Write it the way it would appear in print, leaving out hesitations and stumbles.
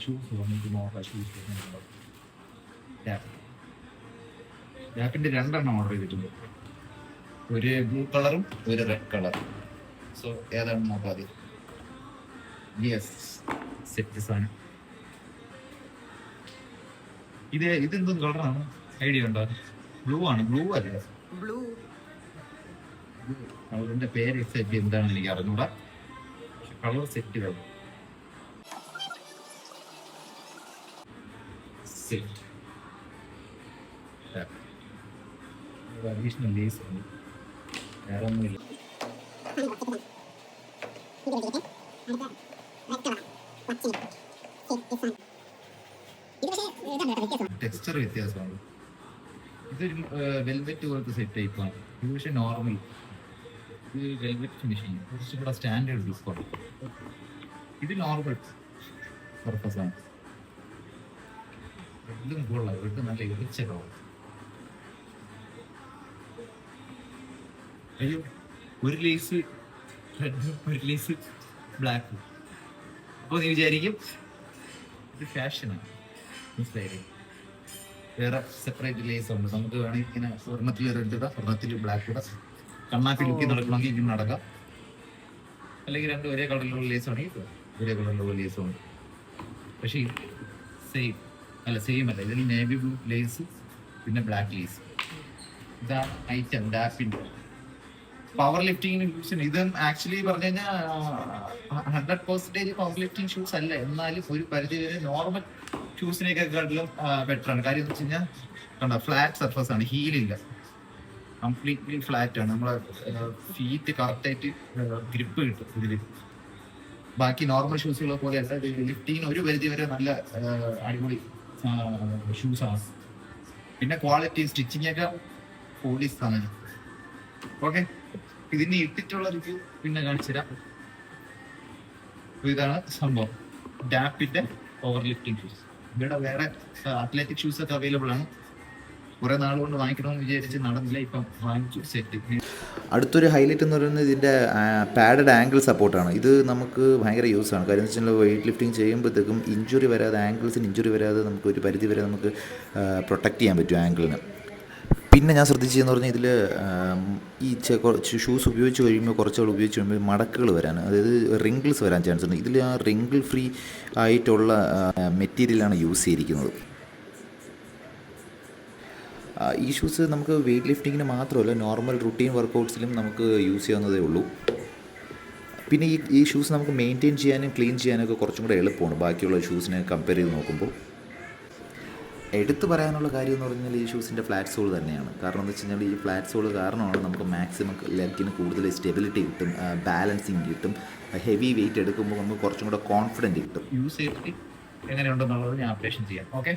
Shoes വന്നിട്ട് നോക്കാം. Shoes ലാപ്പിൻ്റെ 2 എണ്ണം ഓർഡർ ചെയ്തിട്ടുണ്ട്. ഒരു ബ്ലൂ കളറും ഒരു റെഡ് കളറും. സോ ഏതാണ് നോക്കാതെ. യെസ്, സെറ്റ് സാധനം. ഇതെന്തും കളറാണ്? ഐഡിയ ഉണ്ടോ? ബ്ലൂ ആണ്. ബ്ലൂ അല്ലേ? ബ്ലൂ. അവരുടെ പേര് സെറ്റ് എന്താണെന്ന് എനിക്ക് അറിഞ്ഞൂടാ. പക്ഷെ കളർ സെറ്റ് വേണം. സെറ്റ് അഡീഷണൽ ലേസ് ഉണ്ട്. വേറെ ഒന്നുമില്ല. ടെക്സ്ചർ വ്യത്യാസമാണ്. ഇതൊരു വെൽവെറ്റ് പോലത്തെ സെറ്റ് ടൈപ്പാണ്. ഇത് പക്ഷേ നോർമൽ. ഇത് വെൽവെറ്റ് ഫിനിഷിങ്, കുറച്ചും കൂടെ സ്റ്റാൻഡേർഡ് ലുക്കാണ്. ഇത് നോർമൽ സർഫസ് ആണ്. റെഡും കൊള്ളാം. റെഡ് നല്ല ഇറിച്ച കളർ. അയ്യോ, ഒരു ലേസ് റെഡും ഒരു ലേസ് ബ്ലാക്കും. അപ്പോൾ നീ വിചാരിക്കും ഇത് ഫാഷനാണ്. മനസ്സിലായില്ലേ? വേറെ സെപ്പറേറ്റ് ലേസ് ഉണ്ട്. നമുക്ക് വേണമെങ്കിൽ ഇങ്ങനെ സ്വർണ്ണത്തിൽ റെഡ് ഇടാം, സ്വർണ്ണത്തിൽ ബ്ലാക്ക് ഇടാം. കണ്ണാപ്പി ലുക്കി നടക്കണമെങ്കിൽ ഇങ്ങനെ നടക്കാം. അല്ലെങ്കിൽ രണ്ട് ഒരേ കളറിലുള്ള ലേസ് ആണെങ്കിൽ ഒരേ കളറിലുള്ള ലേസും ഉണ്ട്. പക്ഷേ സെയിം അല്ല. ഇതിൽ നേവി ബ്ലൂ ലേസ് പിന്നെ ബ്ലാക്ക് ലേസ്. ഇതാ ഐറ്റം ഡാപ്പിൻ്റെ പവർ ലിഫ്റ്റിങ്ങിന് യൂസ് ചെയ്യുന്നത്. ഇത് ആക്ച്വലി പറഞ്ഞു കഴിഞ്ഞാൽ 100% പവർ ലിഫ്റ്റിംഗ് ഷൂസ് അല്ല. എന്നാലും ഒരു പരിധി വരെ നോർമൽ ഷൂസിനെക്കാട്ടിലും ബെറ്റർ ആണ്. കാര്യം എന്ന് വെച്ച് കഴിഞ്ഞാൽ കണ്ടോ, ഫ്ലാറ്റ് സർഫസ് ആണ്. ഹീലില്ല, കംപ്ലീറ്റ്ലി ഫ്ലാറ്റ് ആണ്. നമ്മളെ ഫീറ്റ് കറക്റ്റായിട്ട് ഗ്രിപ്പ് കിട്ടും ഇതിൽ. ബാക്കി നോർമൽ ഷൂസുകളെ പോലെയല്ല. ലിഫ്റ്റിങ്ങിന് ഒരു പരിധി വരെ നല്ല അടിപൊളി ഷൂസാണ്. പിന്നെ ക്വാളിറ്റി സ്റ്റിച്ചിങ് ഒക്കെ പോലീസ് ആണ്. ഓക്കെ, ഇതിന് ഇട്ടിട്ടുള്ള റിവ്യൂ പിന്നെ കാണിച്ചുതരാം. ഇതാണ് സംഭവം, ഡാപ്പിന്റെ പവർ ലിഫ്റ്റിംഗ് ഷൂസ്. ഇവിടെ വേറെ അത്ലറ്റിക് ഷൂസ് ഒക്കെ അവൈലബിൾ ആണ്. കുറെ നാൾ കൊണ്ട് വാങ്ങിക്കണമെന്ന് വിചാരിച്ച് നടന്നില്ല, ഇപ്പം വാങ്ങിച്ചു സെറ്റ്. അടുത്തൊരു ഹൈലൈറ്റ് എന്ന് പറയുന്നത് ഇതിൻ്റെ പാഡഡ് ആംഗിൾ സപ്പോർട്ടാണ്. ഇത് നമുക്ക് ഭയങ്കര യൂസാണ്. കാര്യം എന്ന് വെച്ചാൽ വെയിറ്റ് ലിഫ്റ്റിംഗ് ചെയ്യുമ്പോഴത്തേക്കും ഇഞ്ചുറി വരാതെ, ആംഗിൾസിന് ഇഞ്ചുറി വരാതെ നമുക്ക് ഒരു പരിധി വരെ നമുക്ക് പ്രൊട്ടക്റ്റ് ചെയ്യാൻ പറ്റും ആംഗിളിന്. പിന്നെ ഞാൻ ശ്രദ്ധിച്ചതെന്ന് പറഞ്ഞാൽ ഇതിൽ ഈ ഷൂസ് ഉപയോഗിച്ച് കഴിയുമ്പോൾ കുറച്ചുകൾ ഉപയോഗിച്ച് കഴിയുമ്പോൾ മടക്കുകൾ വരാൻ, അതായത് റിങ്കിൾസ് വരാൻ ചാൻസ് ഉണ്ട്. ഇതിൽ ആ റിങ്കിൾ ഫ്രീ ആയിട്ടുള്ള മെറ്റീരിയലാണ് യൂസ് ചെയ്തിരിക്കുന്നത്. ഈ ഷൂസ് നമുക്ക് വെയിറ്റ് ലിഫ്റ്റിങ്ങിന് മാത്രമല്ല, നോർമൽ റുട്ടീൻ വർക്കൗട്ട്സിലും നമുക്ക് യൂസ് ചെയ്യാവുന്നതേ ഉള്ളൂ. പിന്നെ ഈ ഷൂസ് നമുക്ക് മെയിൻറ്റെയിൻ ചെയ്യാനും ക്ലീൻ ചെയ്യാനൊക്കെ കുറച്ചും കൂടെ എളുപ്പമാണ് ബാക്കിയുള്ള ഷൂസിനെ കമ്പയർ ചെയ്ത് നോക്കുമ്പോൾ. എടുത്തു പറയാനുള്ള കാര്യം എന്ന് പറഞ്ഞാൽ ഈ ഷൂസിൻ്റെ ഫ്ലാറ്റ് സോൾ തന്നെയാണ്. കാരണം എന്ന് വെച്ച് കഴിഞ്ഞാൽ ഈ ഫ്ലാറ്റ് സോൾ കാരണമാണ് നമുക്ക് മാക്സിമം ലെഗിന് കൂടുതൽ സ്റ്റെബിലിറ്റി കിട്ടും, ബാലൻസിങ് കിട്ടും. ഹെവി വെയിറ്റ് എടുക്കുമ്പോൾ നമുക്ക് കുറച്ചും കൂടെ കോൺഫിഡൻറ്റ് കിട്ടും. യൂസ് ചെയ്തിട്ട് എങ്ങനെയുണ്ടെന്നുള്ളത് ഞാൻ അപ്ഡേഷൻ ചെയ്യാം. ഓക്കെ.